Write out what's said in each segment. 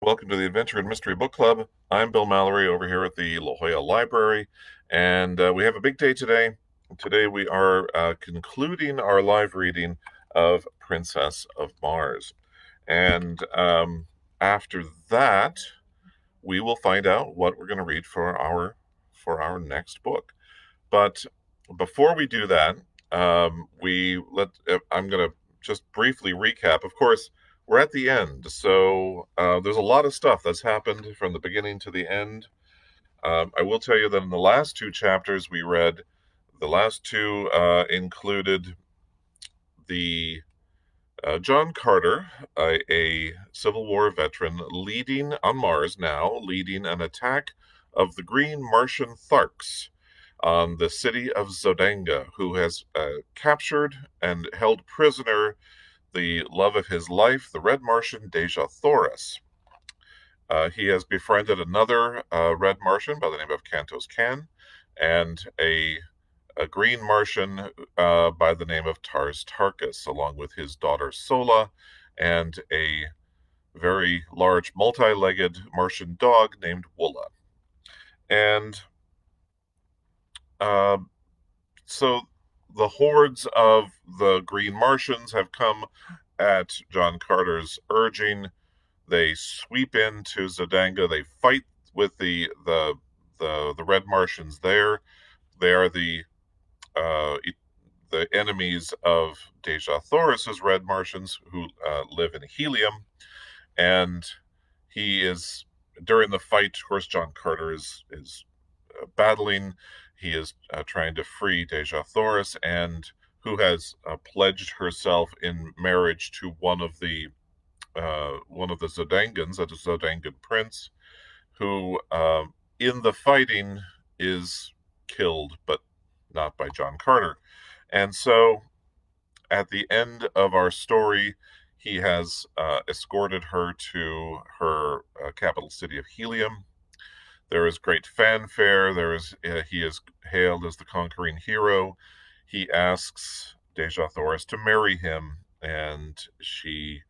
Welcome to the Adventure and Mystery Book Club. I'm Bill Mallory over here at the La Jolla Library, and we have a big day today. Today we are concluding our live reading of Princess of Mars. And after that, we will find out what we're going to read for our next book. But before we do that, I'm going to just briefly recap. Of course, we're at the end, so there's a lot of stuff that's happened from the beginning to the end. I will tell you that in the last two chapters we read, the last two included the John Carter, a Civil War veteran, leading on Mars now, leading an attack of the Green Martian Tharks on the city of Zodanga, who has captured and held prisoner the love of his life, the Red Martian Deja Thoris. He has befriended another Red Martian by the name of Cantos Can, and a Green Martian by the name of Tars Tarkas, along with his daughter Sola, and a very large multi-legged Martian dog named Woola. And so the hordes of the Green Martians have come at John Carter's urging. They sweep into Zodanga. They fight with the Red Martians there. They are the enemies of Deja Thoris's Red Martians, who live in helium. And he is, during the fight, of course, John Carter is battling. He is trying to free Deja Thoris, and who has pledged herself in marriage to one of the Zodangans, a Zodangan prince, who in the fighting is killed, but not by John Carter. And so at the end of our story, he has escorted her to her capital city of Helium. There is great fanfare. He is hailed as the conquering hero. He asks Deja Thoris to marry him, and she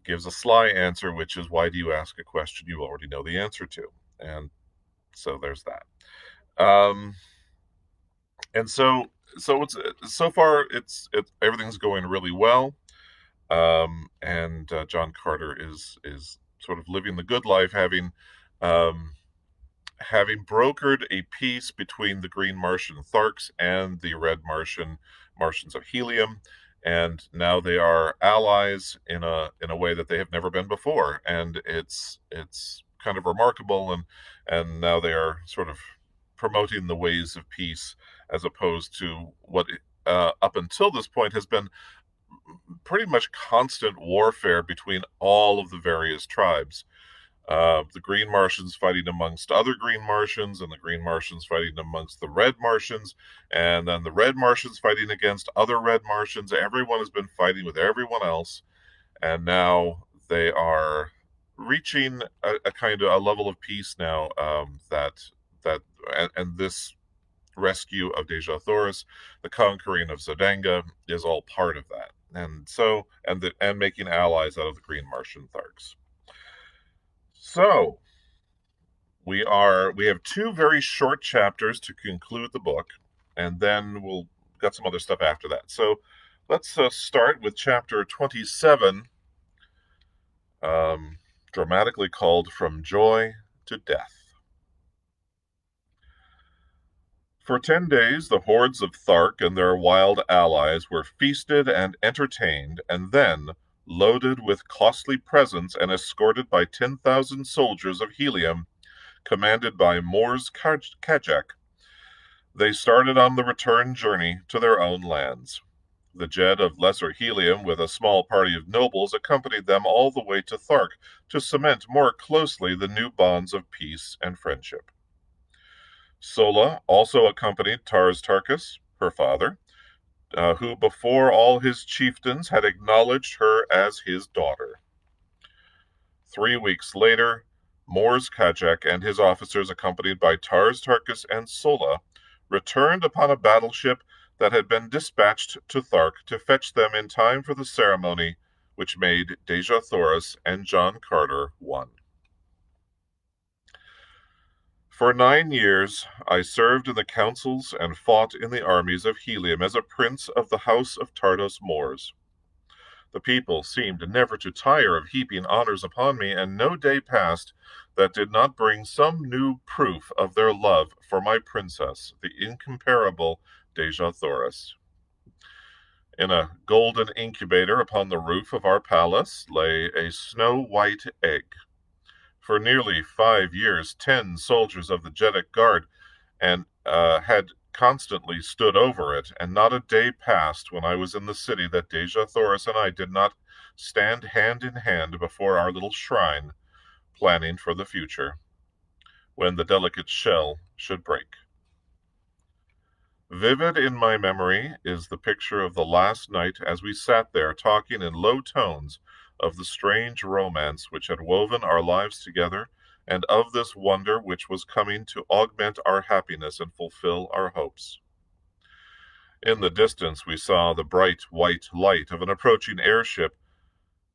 gives a sly answer, which is, "Why do you ask a question you already know the answer to?" And so there's that. And so so far everything's going really well. And John Carter is sort of living the good life, having brokered a peace between the Green Martian Tharks and the Red Martians of Helium, and now they are allies in a way that they have never been before, and it's kind of remarkable, and now they are sort of promoting the ways of peace, as opposed to what up until this point has been pretty much constant warfare between all of the various tribes. The Green Martians fighting amongst other Green Martians, and the Green Martians fighting amongst the Red Martians, and then the Red Martians fighting against other Red Martians. Everyone has been fighting with everyone else, and now they are reaching a kind of a level of peace now, and this rescue of Deja Thoris, the conquering of Zodanga, is all part of that, and making allies out of the Green Martian Tharks. So we have two very short chapters to conclude the book, and then we'll got some other stuff after that. So let's start with chapter 27, dramatically called "From Joy to Death." For 10 days, the hordes of Thark and their wild allies were feasted and entertained, and then, loaded with costly presents and escorted by 10,000 soldiers of Helium, commanded by Mors Kajak, they started on the return journey to their own lands. The Jed of Lesser Helium, with a small party of nobles, accompanied them all the way to Thark to cement more closely the new bonds of peace and friendship. Sola also accompanied Tars Tarkas, her father, who before all his chieftains had acknowledged her as his daughter. 3 weeks later, Mors Kajak and his officers, accompanied by Tars Tarkas and Sola, returned upon a battleship that had been dispatched to Thark to fetch them in time for the ceremony which made Deja Thoris and John Carter one. For 9 years I served in the councils and fought in the armies of Helium as a prince of the house of Tardos Mors. The people seemed never to tire of heaping honors upon me, and no day passed that did not bring some new proof of their love for my princess, the incomparable Dejah Thoris. In a golden incubator upon the roof of our palace lay a snow-white egg. For nearly 5 years, 10 soldiers of the Jeddak Guard had constantly stood over it, and not a day passed when I was in the city that Dejah Thoris and I did not stand hand in hand before our little shrine, planning for the future, when the delicate shell should break. Vivid in my memory is the picture of the last night as we sat there talking in low tones of the strange romance which had woven our lives together, and of this wonder which was coming to augment our happiness and fulfill our hopes. In the distance we saw the bright white light of an approaching airship,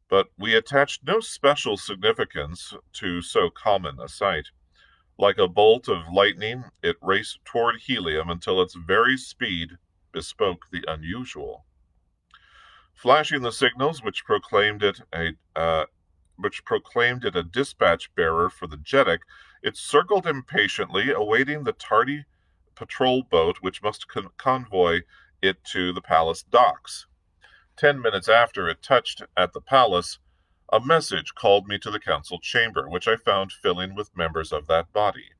but we attached no special significance to so common a sight. Like a bolt of lightning, it raced toward Helium until its very speed bespoke the unusual. Flashing the signals which proclaimed it a dispatch bearer for the Jeddak, it circled impatiently, awaiting the tardy patrol boat which must convoy it to the palace docks. 10 minutes after it touched at the palace, a message called me to the council chamber, which I found filling with members of that body.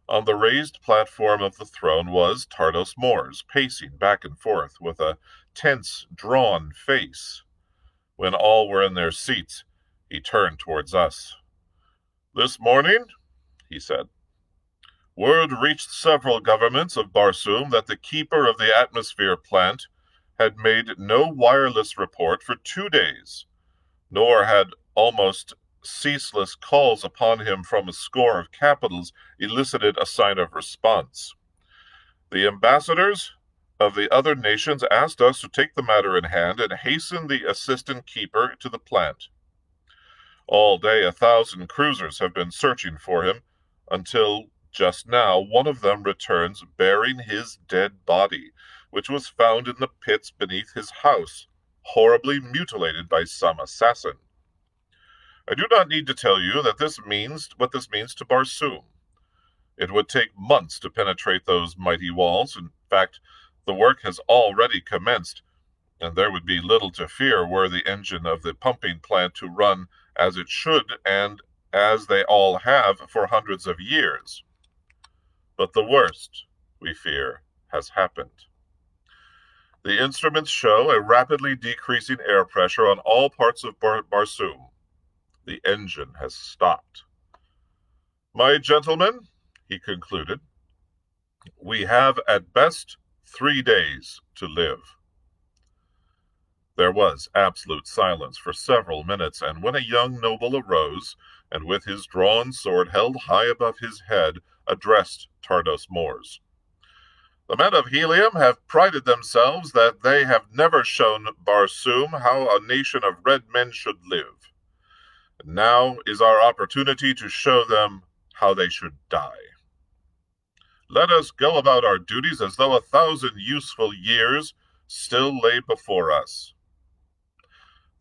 On the raised platform of the throne was Tardos Mors, pacing back and forth with a tense, drawn face. When all were in their seats, he turned towards us. "This morning," he said, "word reached several governments of Barsoom that the keeper of the atmosphere plant had made no wireless report for 2 days, nor had almost ceaseless calls upon him from a score of capitals elicited a sign of response. The ambassadors of the other nations asked us to take the matter in hand and hasten the assistant keeper to the plant. All day 1,000 cruisers have been searching for him, until just now one of them returns bearing his dead body, which was found in the pits beneath his house, horribly mutilated by some assassin. I do not need to tell you what this means to Barsoom. It would take months to penetrate those mighty walls. In fact, the work has already commenced, and there would be little to fear were the engine of the pumping plant to run as it should and as they all have for hundreds of years. But the worst, we fear, has happened. The instruments show a rapidly decreasing air pressure on all parts of Barsoom. The engine has stopped. My gentlemen," he concluded, "we have at best 3 days to live." There was absolute silence for several minutes, and when a young noble arose, and with his drawn sword held high above his head, addressed Tardos Mors. "The men of Helium have prided themselves that they have never shown Barsoom how a nation of red men should live. Now is our opportunity to show them how they should die. Let us go about our duties as though 1,000 useful years still lay before us."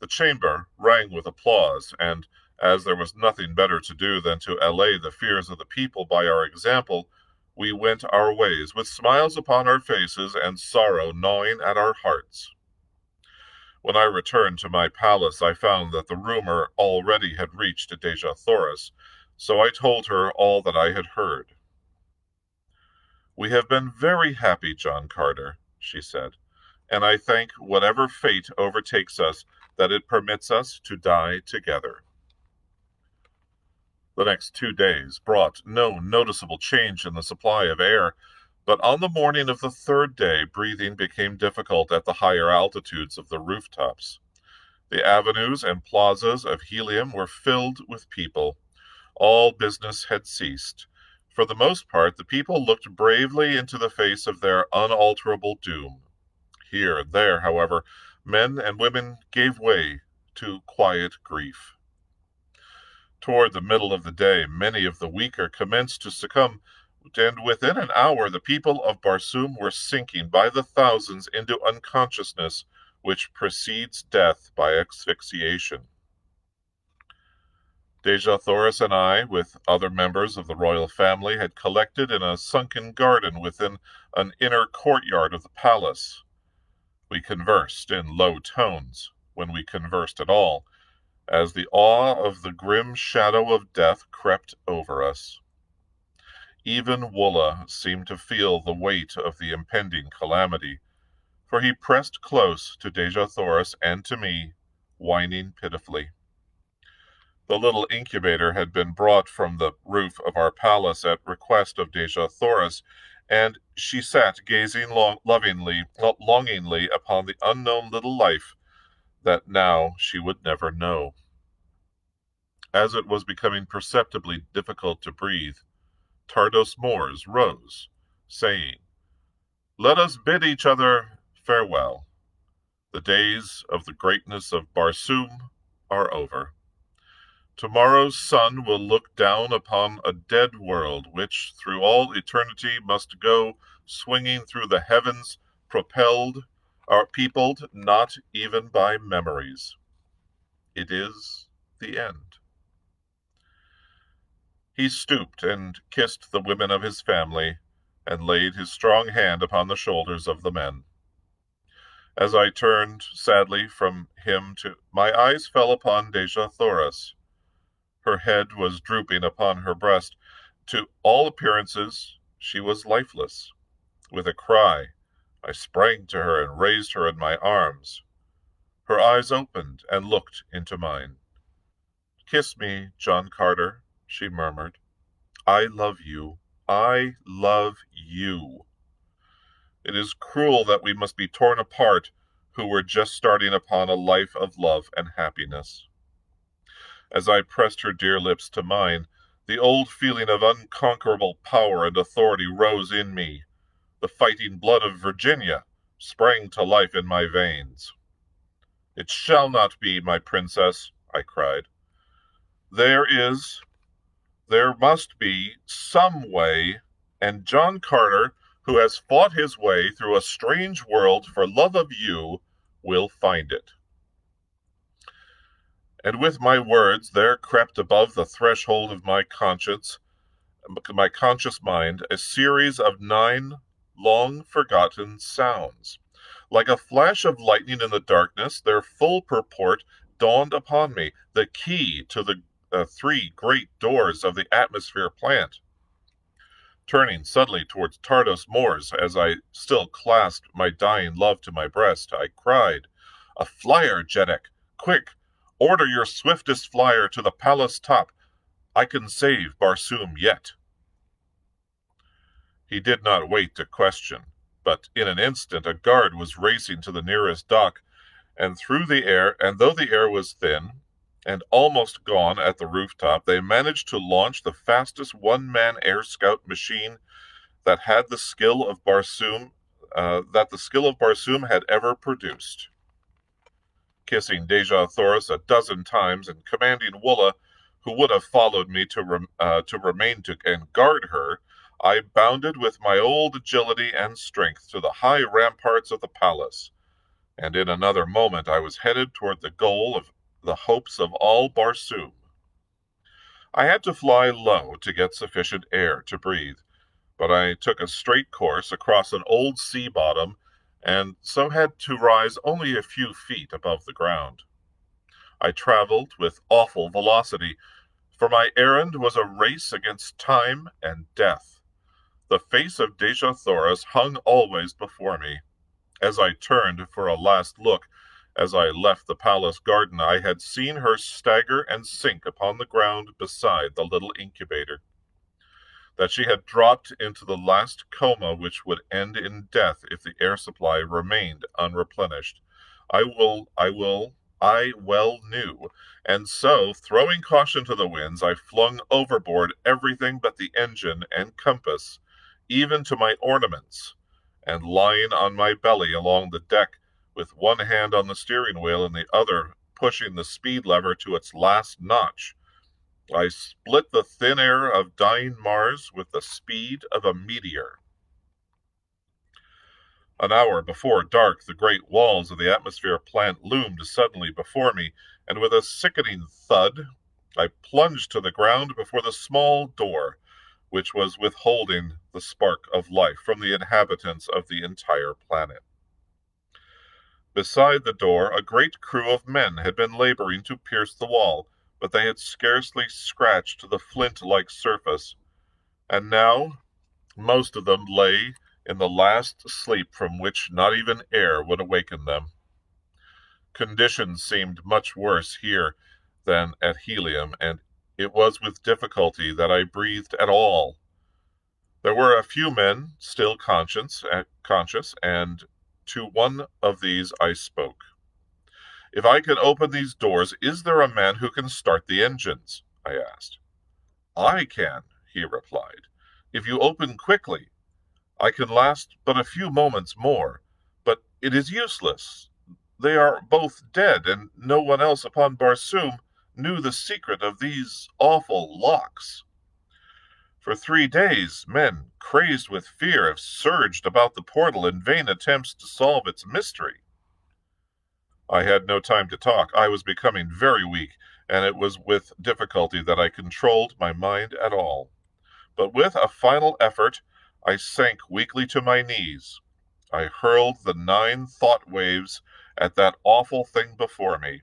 The chamber rang with applause, and as there was nothing better to do than to allay the fears of the people by our example, we went our ways with smiles upon our faces and sorrow gnawing at our hearts. When I returned to my palace, I found that the rumor already had reached Dejah Thoris, so I told her all that I had heard. "We have been very happy, John Carter," she said, "and I thank whatever fate overtakes us that it permits us to die together." The next 2 days brought no noticeable change in the supply of air, but on the morning of the 3rd day, breathing became difficult at the higher altitudes of the rooftops. The avenues and plazas of Helium were filled with people. All business had ceased. For the most part, the people looked bravely into the face of their unalterable doom. Here and there, however, men and women gave way to quiet grief. Toward the middle of the day, many of the weaker commenced to succumb, and within an hour the people of Barsoom were sinking by the thousands into unconsciousness, which precedes death by asphyxiation. Dejah Thoris and I, with other members of the royal family, had collected in a sunken garden within an inner courtyard of the palace. We conversed in low tones, when we conversed at all, as the awe of the grim shadow of death crept over us. Even Woola seemed to feel the weight of the impending calamity, for he pressed close to Dejah Thoris and to me, whining pitifully. The little incubator had been brought from the roof of our palace at request of Dejah Thoris, and she sat gazing longingly upon the unknown little life that now she would never know. As it was becoming perceptibly difficult to breathe, Tardos Mors rose, saying, "Let us bid each other farewell. The days of the greatness of Barsoom are over. Tomorrow's sun will look down upon a dead world which through all eternity must go swinging through the heavens, peopled not even by memories. It is the end." He stooped and kissed the women of his family, and laid his strong hand upon the shoulders of the men. As I turned sadly from him, my eyes fell upon Dejah Thoris. Her head was drooping upon her breast. To all appearances, she was lifeless. With a cry, I sprang to her and raised her in my arms. Her eyes opened and looked into mine. "Kiss me, John Carter," she murmured. "I love you. I love you. It is cruel that we must be torn apart, who were just starting upon a life of love and happiness." As I pressed her dear lips to mine, the old feeling of unconquerable power and authority rose in me. The fighting blood of Virginia sprang to life in my veins. "It shall not be, my princess," I cried. There must be some way, and John Carter, who has fought his way through a strange world for love of you, will find it." And with my words there crept above the threshold of my conscious mind, a series of 9 long-forgotten sounds. Like a flash of lightning in the darkness, their full purport dawned upon me, the key to the 3 great doors of the atmosphere plant. Turning suddenly towards Tardos Mors, as I still clasped my dying love to my breast, I cried, "A flyer, Jeddak! Quick! Order your swiftest flyer to the palace top. I can save Barsoom yet." He did not wait to question, but in an instant a guard was racing to the nearest dock, and though the air was thin and almost gone at the rooftop, they managed to launch the fastest one-man air scout machine that the skill of Barsoom had ever produced. Kissing Dejah Thoris a dozen times and commanding Woola, who would have followed me to remain and guard her, I bounded with my old agility and strength to the high ramparts of the palace, and in another moment I was headed toward the goal of the hopes of all Barsoom. I had to fly low to get sufficient air to breathe, but I took a straight course across an old sea bottom, and so had to rise only a few feet above the ground. I traveled with awful velocity, for my errand was a race against time and death. The face of Dejah Thoris hung always before me. As I turned for a last look, as I left the palace garden, I had seen her stagger and sink upon the ground beside the little incubator. That she had dropped into the last coma which would end in death if the air supply remained unreplenished, I well knew, and so, throwing caution to the winds, I flung overboard everything but the engine and compass, even to my ornaments, and lying on my belly along the deck, with one hand on the steering wheel and the other pushing the speed lever to its last notch, I split the thin air of dying Mars with the speed of a meteor. An hour before dark, the great walls of the atmosphere plant loomed suddenly before me, and with a sickening thud, I plunged to the ground before the small door, which was withholding the spark of life from the inhabitants of the entire planet. Beside the door, a great crew of men had been laboring to pierce the wall, but they had scarcely scratched the flint-like surface, and now most of them lay in the last sleep from which not even air would awaken them. Conditions seemed much worse here than at Helium, and it was with difficulty that I breathed at all. There were a few men still conscious, and to one of these I spoke. "If I can open these doors, is there a man who can start the engines?" I asked. "I can," he replied, "if you open quickly. I can last but a few moments more, but it is useless. They are both dead, and no one else upon Barsoom knew the secret of these awful locks. For 3 days, men, crazed with fear, have surged about the portal in vain attempts to solve its mystery." I had no time to talk. I was becoming very weak, and it was with difficulty that I controlled my mind at all. But with a final effort, I sank weakly to my knees. I hurled the 9 thought waves at that awful thing before me.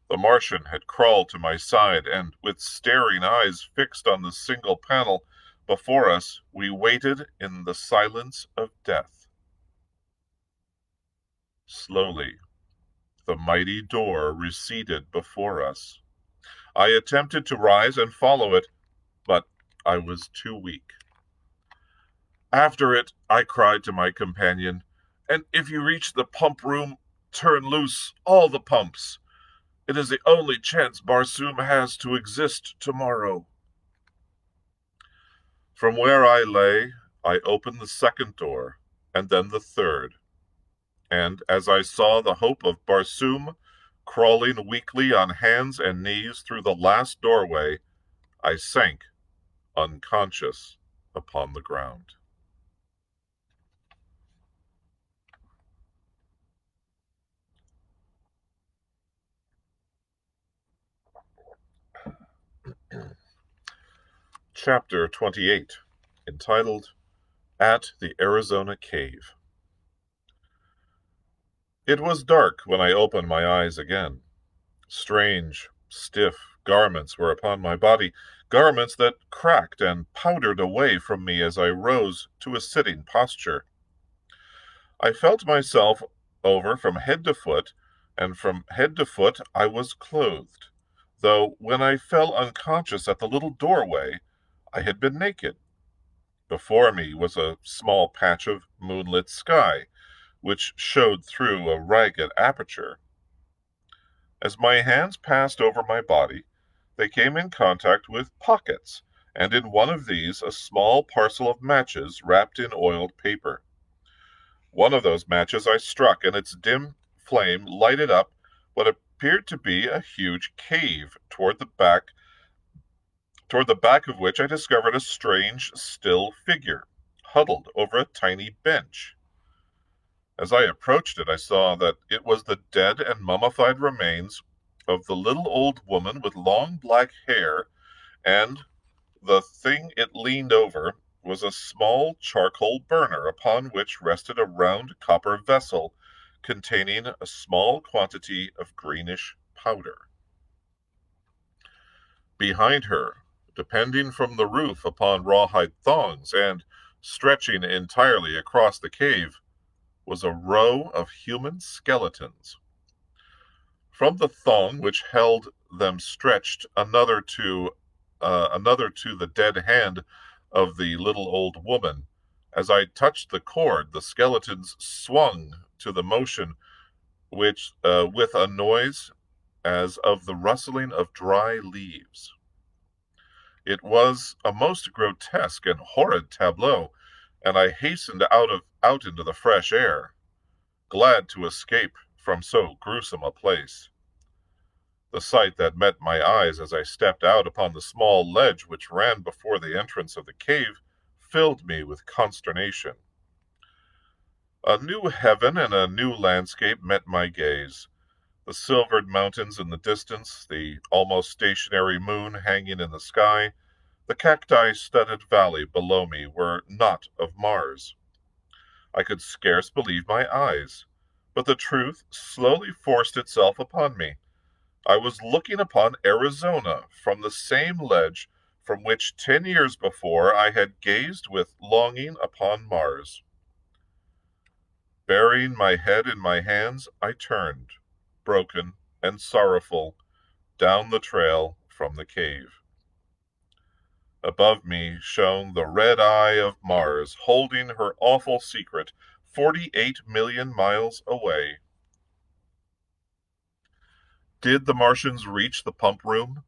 The Martian had crawled to my side, and with staring eyes fixed on the single panel before us, we waited in the silence of death. Slowly, the mighty door receded before us. I attempted to rise and follow it, but I was too weak. "After it," I cried to my companion, "and if you reach the pump room, turn loose all the pumps. It is the only chance Barsoom has to exist tomorrow." From where I lay, I opened the second door, and then the third, and as I saw the hope of Barsoom crawling weakly on hands and knees through the last doorway, I sank unconscious upon the ground. Chapter 28, entitled At the Arizona Cave. It was dark when I opened my eyes again. Strange, stiff garments were upon my body, garments that cracked and powdered away from me as I rose to a sitting posture. I felt myself over from head to foot, and from head to foot I was clothed, though when I fell unconscious at the little doorway, I had been naked. Before me was a small patch of moonlit sky, which showed through a ragged aperture. As my hands passed over my body, they came in contact with pockets, and in one of these a small parcel of matches wrapped in oiled paper. One of those matches I struck, and its dim flame lighted up what appeared to be a huge cave, toward the back of which I discovered a strange, still figure, huddled over a tiny bench. As I approached it, I saw that it was the dead and mummified remains of the little old woman with long black hair, and the thing it leaned over was a small charcoal burner upon which rested a round copper vessel containing a small quantity of greenish powder. Behind her, depending from the roof upon rawhide thongs and stretching entirely across the cave, was a row of human skeletons. From the thong which held them stretched another to the dead hand of the little old woman. As I touched the cord, the skeletons swung to the motion, which with a noise as of the rustling of dry leaves. It was a most grotesque and horrid tableau, and I hastened out into the fresh air, glad to escape from so gruesome a place. The sight that met my eyes as I stepped out upon the small ledge which ran before the entrance of the cave filled me with consternation. A new heaven and a new landscape met my gaze. The silvered mountains in the distance, the almost stationary moon hanging in the sky, the cacti-studded valley below me were not of Mars. I could scarce believe my eyes, but the truth slowly forced itself upon me. I was looking upon Arizona from the same ledge from which 10 years before I had gazed with longing upon Mars. Burying my head in my hands, I turned, broken and sorrowful, down the trail from the cave. Above me shone the red eye of Mars, holding her awful secret 48 million miles away. Did the Martians reach the pump room?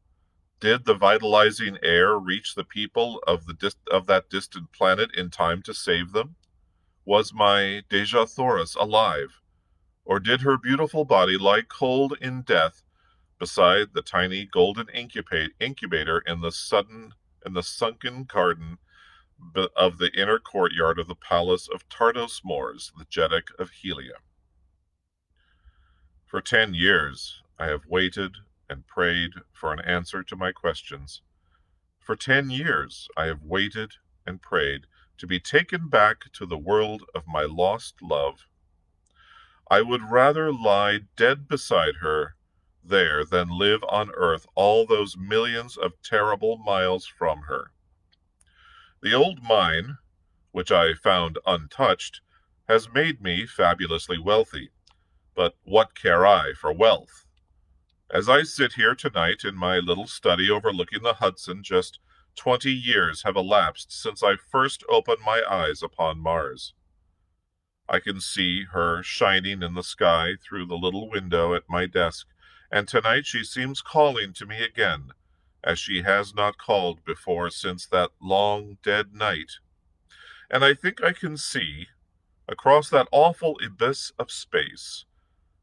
Did the vitalizing air reach the people of that distant planet in time to save them? Was my Deja Thoris alive, or did her beautiful body lie cold in death beside the tiny golden incubator in the sunken garden of the inner courtyard of the palace of Tardos Mors, the Jetic of Helia? For 10 years I have waited and prayed for an answer to my questions. For 10 years I have waited and prayed to be taken back to the world of my lost love. I would rather lie dead beside her there than live on earth all those millions of terrible miles from her. The old mine, which I found untouched, has made me fabulously wealthy. But what care I for wealth? As I sit here tonight in my little study overlooking the Hudson, just 20 years have elapsed since I first opened my eyes upon Mars. I can see her shining in the sky through the little window at my desk, and tonight she seems calling to me again, as she has not called before since that long dead night. And I think I can see, across that awful abyss of space,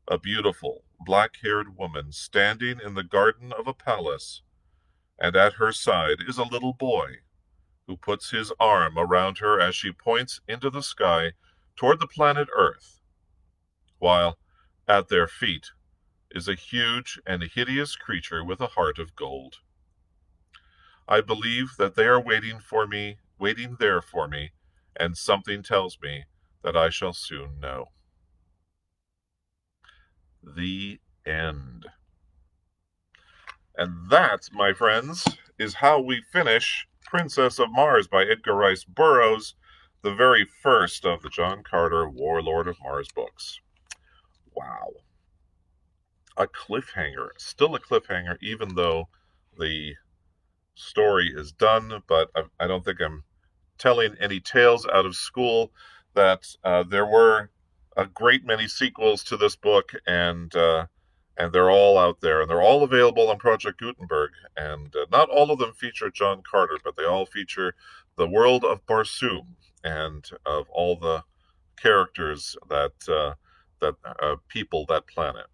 a beautiful, black-haired woman standing in the garden of a palace, and at her side is a little boy, who puts his arm around her as she points into the sky toward the planet Earth, while at their feet is a huge and hideous creature with a heart of gold. I believe that they are waiting there for me, and something tells me that I shall soon know. The end. And that, my friends, is how we finish Princess of Mars by Edgar Rice Burroughs, the very first of the John Carter Warlord of Mars books. Wow. A cliffhanger. Still a cliffhanger, even though the story is done, but I don't think I'm telling any tales out of school. That there were a great many sequels to this book, and they're all out there, and they're all available on Project Gutenberg. And not all of them feature John Carter, but they all feature the world of Barsoom and of all the characters that people that planet.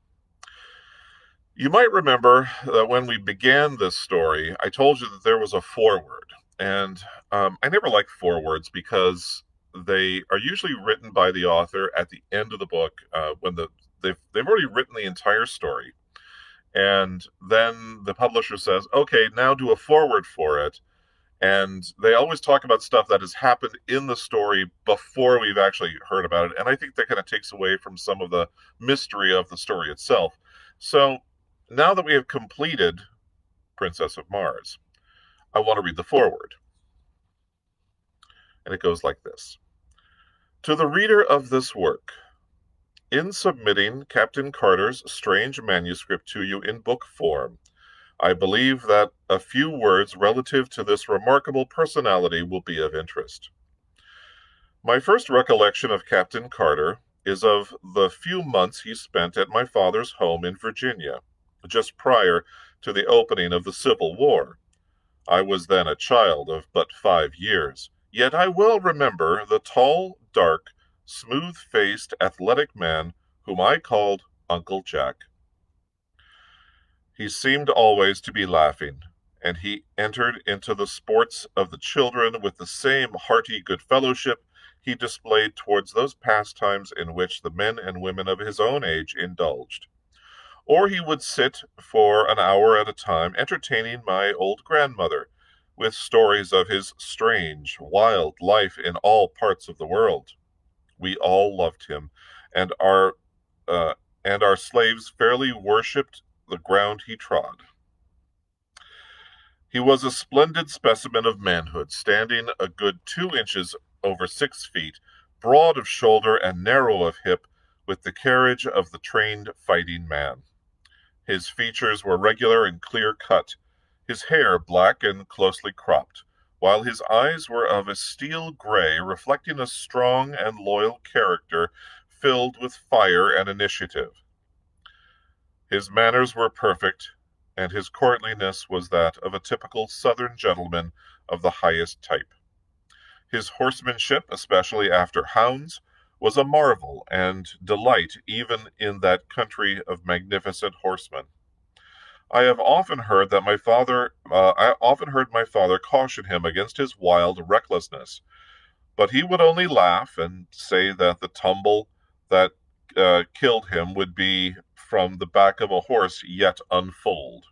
You might remember that when we began this story, I told you that there was a foreword. And I never like forewords because they are usually written by the author at the end of the book when they've already written the entire story. And then the publisher says, okay, now do a foreword for it. And they always talk about stuff that has happened in the story before we've actually heard about it. And I think that kind of takes away from some of the mystery of the story itself. So now that we have completed Princess of Mars, I want to read the foreword. And it goes like this. To the reader of this work, in submitting Captain Carter's strange manuscript to you in book form, I believe that a few words relative to this remarkable personality will be of interest. My first recollection of Captain Carter is of the few months he spent at my father's home in Virginia, just prior to the opening of the Civil War. I was then a child of but 5 years, yet I well remember the tall, dark, smooth-faced, athletic man whom I called Uncle Jack. He seemed always to be laughing, and he entered into the sports of the children with the same hearty good fellowship he displayed towards those pastimes in which the men and women of his own age indulged. Or he would sit for an hour at a time entertaining my old grandmother with stories of his strange, wild life in all parts of the world. We all loved him, and our uh, and our slaves fairly worshipped the ground he trod. He was a splendid specimen of manhood, standing a good 2 inches over 6 feet, broad of shoulder and narrow of hip, with the carriage of the trained fighting man. His features were regular and clear cut, his hair black and closely cropped, while his eyes were of a steel gray, reflecting a strong and loyal character filled with fire and initiative. His manners were perfect, and his courtliness was that of a typical Southern gentleman of the highest type. His horsemanship, especially after hounds, was a marvel and delight even in that country of magnificent horsemen. I often heard my father caution him against his wild recklessness, but he would only laugh and say that the tumble that killed him would be from the back of a horse yet unfoaled.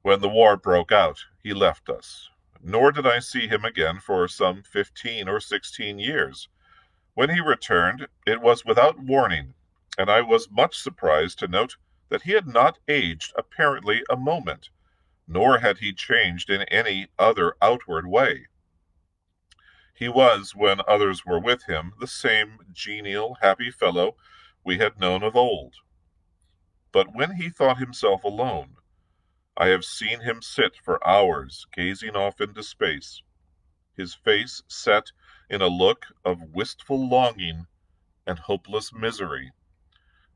When the war broke out, he left us, nor did I see him again for some 15 or 16 years. When he returned, it was without warning, and I was much surprised to note that he had not aged apparently a moment, nor had he changed in any other outward way. He was, when others were with him, the same genial, happy fellow we had known of old. But when he thought himself alone, I have seen him sit for hours gazing off into space, his face set in a look of wistful longing and hopeless misery,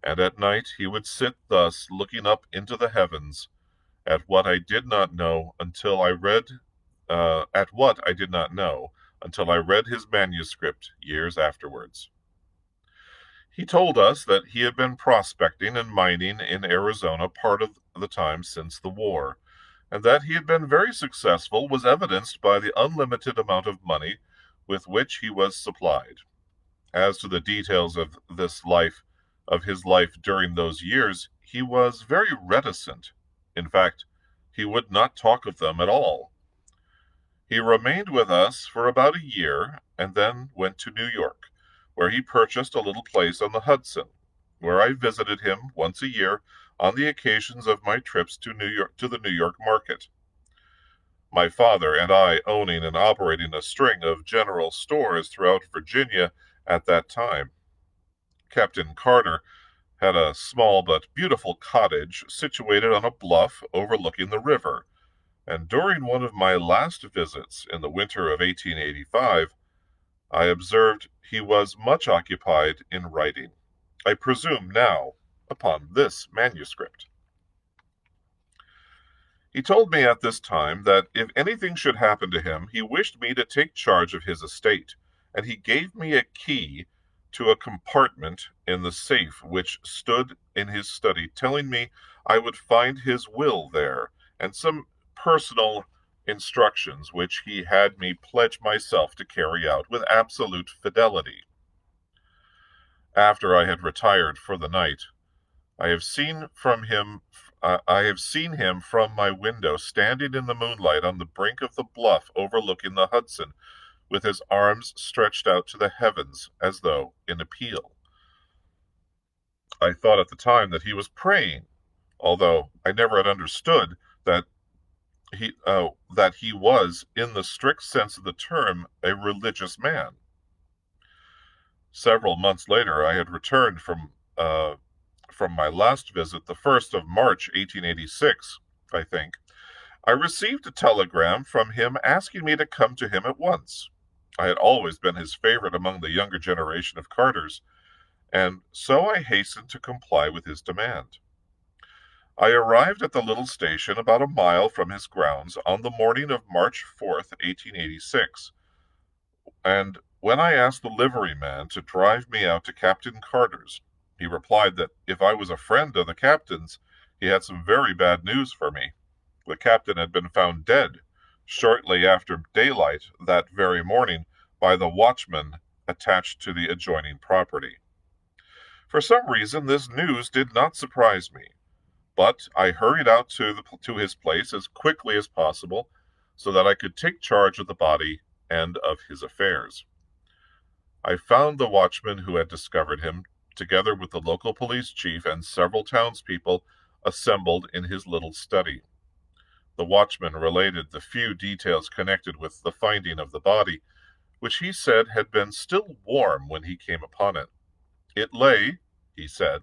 and at night he would sit thus looking up into the heavens at what I did not know until I read at what I did not know until I read his manuscript years afterwards. He told us that he had been prospecting and mining in Arizona part of the time since the war, and that he had been very successful was evidenced by the unlimited amount of money with which he was supplied. As to the details of his life during those years, he was very reticent. In fact, he would not talk of them at all. He remained with us for about a year, and then went to New York, where he purchased a little place on the Hudson, where I visited him once a year on the occasions of my trips to the New York market. My father and I owning and operating a string of general stores throughout Virginia at that time. Captain Carter had a small but beautiful cottage situated on a bluff overlooking the river, and during one of my last visits in the winter of 1885, I observed he was much occupied in writing, I presume now, upon this manuscript. He told me at this time that if anything should happen to him, he wished me to take charge of his estate, and he gave me a key to a compartment in the safe which stood in his study, telling me I would find his will there, and some personal instructions which he had me pledge myself to carry out with absolute fidelity. After I had retired for the night, I have seen from him I have seen him from my window standing in the moonlight on the brink of the bluff overlooking the Hudson, with his arms stretched out to the heavens as though in appeal. I thought at the time that he was praying, although I never had understood that he was, in the strict sense of the term, a religious man. Several months later, I had returned from my last visit, the 1st of March, 1886, I think. I received a telegram from him asking me to come to him at once. I had always been his favorite among the younger generation of Carters, and so I hastened to comply with his demand. I arrived at the little station about a mile from his grounds on the morning of March 4th, 1886, and when I asked the liveryman to drive me out to Captain Carter's, he replied that if I was a friend of the captain's, He had some very bad news for me. The captain had been found dead shortly after daylight that very morning by the watchman attached to the adjoining property. For some reason, this news did not surprise me, but I hurried out to his place as quickly as possible so that I could take charge of the body and of his affairs. I found the watchman who had discovered him, together with the local police chief and several townspeople, assembled in his little study. The watchman related the few details connected with the finding of the body, which he said had been still warm when he came upon it. It lay, he said,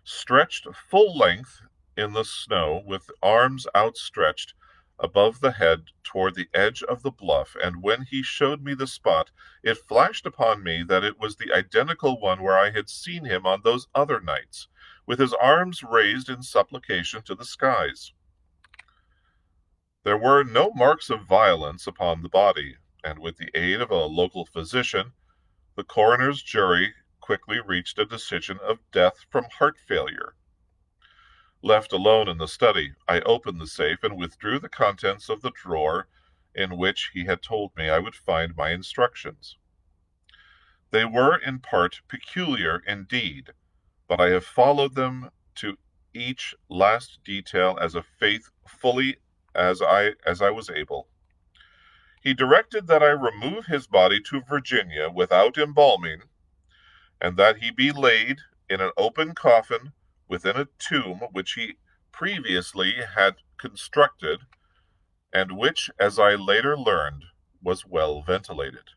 stretched full length in the snow, with arms outstretched above the head toward the edge of the bluff, and when he showed me the spot, it flashed upon me that it was the identical one where I had seen him on those other nights, with his arms raised in supplication to the skies. There were no marks of violence upon the body, and with the aid of a local physician, the coroner's jury quickly reached a decision of death from heart failure. Left alone in the study, I opened the safe and withdrew the contents of the drawer in which he had told me I would find my instructions. They were in part peculiar indeed, but I have followed them to each last detail as faithfully as I was able. He directed that I remove his body to Virginia without embalming, and that he be laid in an open coffin within a tomb which he previously had constructed, and which, as I later learned, was well ventilated.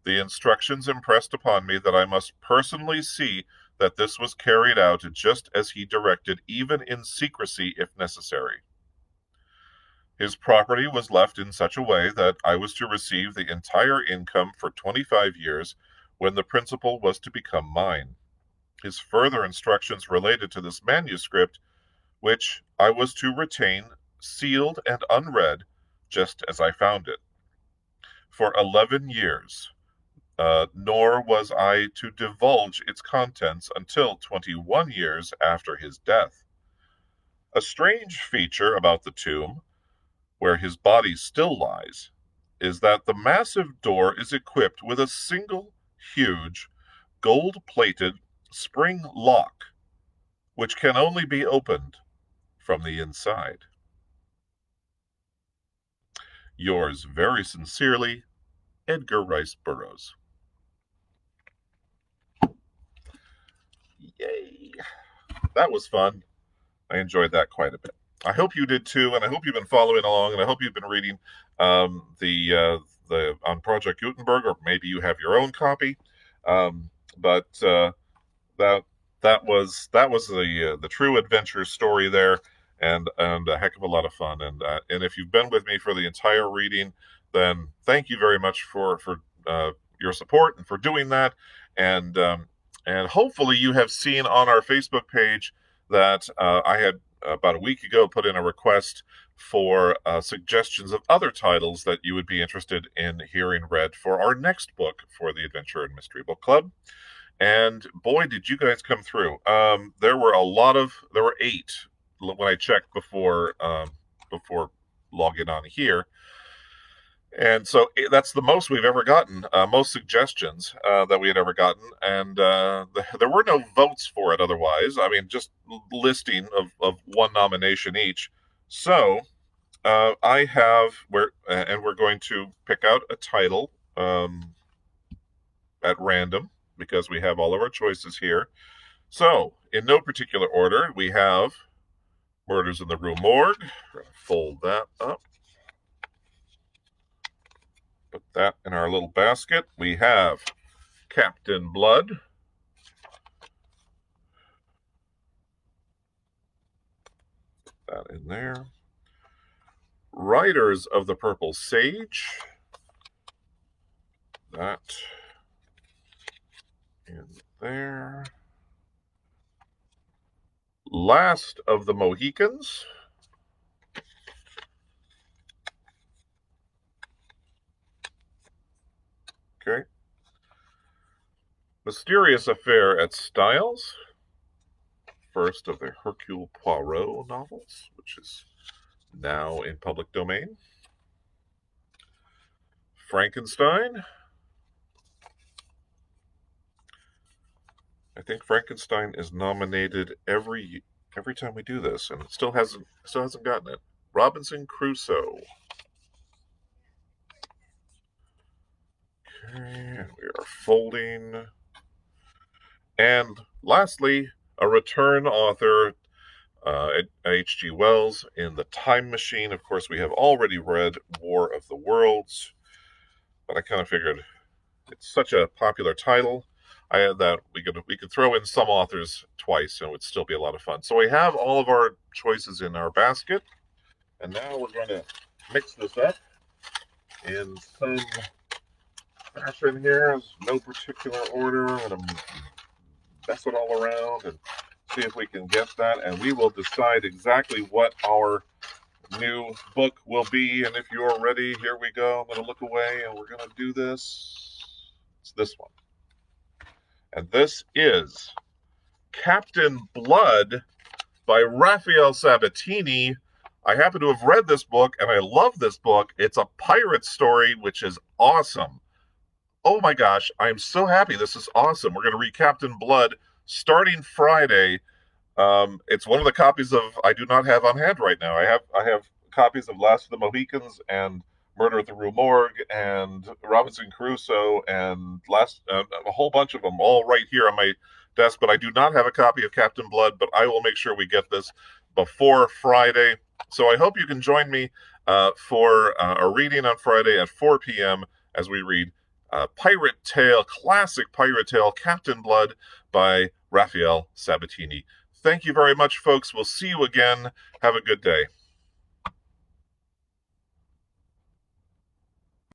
The instructions impressed upon me that I must personally see that this was carried out just as he directed, even in secrecy if necessary. His property was left in such a way that I was to receive the entire income for 25 years, when the principal was to become mine. His further instructions related to this manuscript, which I was to retain sealed and unread, just as I found it, for 11 years, nor was I to divulge its contents until 21 years after his death. A strange feature about the tomb, where his body still lies, is that the massive door is equipped with a single, huge, gold-plated spring lock, which can only be opened from the inside. Yours very sincerely, Edgar Rice Burroughs. Yay! That was fun. I enjoyed that quite a bit. I hope you did too, and I hope you've been following along, and I hope you've been reading the on Project Gutenberg, or maybe you have your own copy. But that that was the true adventure story there, and a heck of a lot of fun. And if you've been with me for the entire reading, then thank you very much for your support and for doing that. And hopefully you have seen on our Facebook page that I had about a week ago put in a request for suggestions of other titles that you would be interested in hearing read for our next book for the Adventure and Mystery Book Club. And boy, did you guys come through. There were 8 when I checked before logging on here. And so that's the most we've ever gotten, most suggestions that we had ever gotten. And there were no votes for it otherwise. I mean, just listing of one nomination each. So I have, we're going to pick out a title at random, because we have all of our choices here. So, in no particular order, we have Murders in the Rue Morgue. We're going to fold that up. Put that in our little basket. We have Captain Blood. Put that in there. Riders of the Purple Sage. That in there. Last of the Mohicans. Okay. Mysterious Affair at Styles. first of the Hercule Poirot novels, which is now in public domain. Frankenstein. I think Frankenstein is nominated every time we do this, and it still hasn't gotten it. Robinson Crusoe. Okay, and we are folding. And lastly, a return author, H.G. Wells, in The Time Machine. Of course, we have already read War of the Worlds, but I kind of figured it's such a popular title. I had that we could throw in some authors twice and it would still be a lot of fun. So we have all of our choices in our basket, and now we're going to mix this up in some fashion here. No particular order. I'm going to mess it all around and see if we can get that, and we will decide exactly what our new book will be. And if you're ready, here we go. I'm going to look away and we're going to do this. It's this one. And this is Captain Blood by Raphael Sabatini. I happen to have read this book, and I love this book. It's a pirate story, which is awesome. Oh my gosh, I'm so happy. This is awesome. We're going to read Captain Blood starting Friday. It's one of the copies of I do not have on hand right now. I have copies of Last of the Mohicans and Murder at the Rue Morgue and Robinson Crusoe and a whole bunch of them all right here on my desk, but I do not have a copy of Captain Blood, but I will make sure we get this before Friday. So I hope you can join me for a reading on Friday at 4 p.m. as we read classic pirate tale, Captain Blood by Raphael Sabatini. Thank you very much, folks. We'll see you again. Have a good day.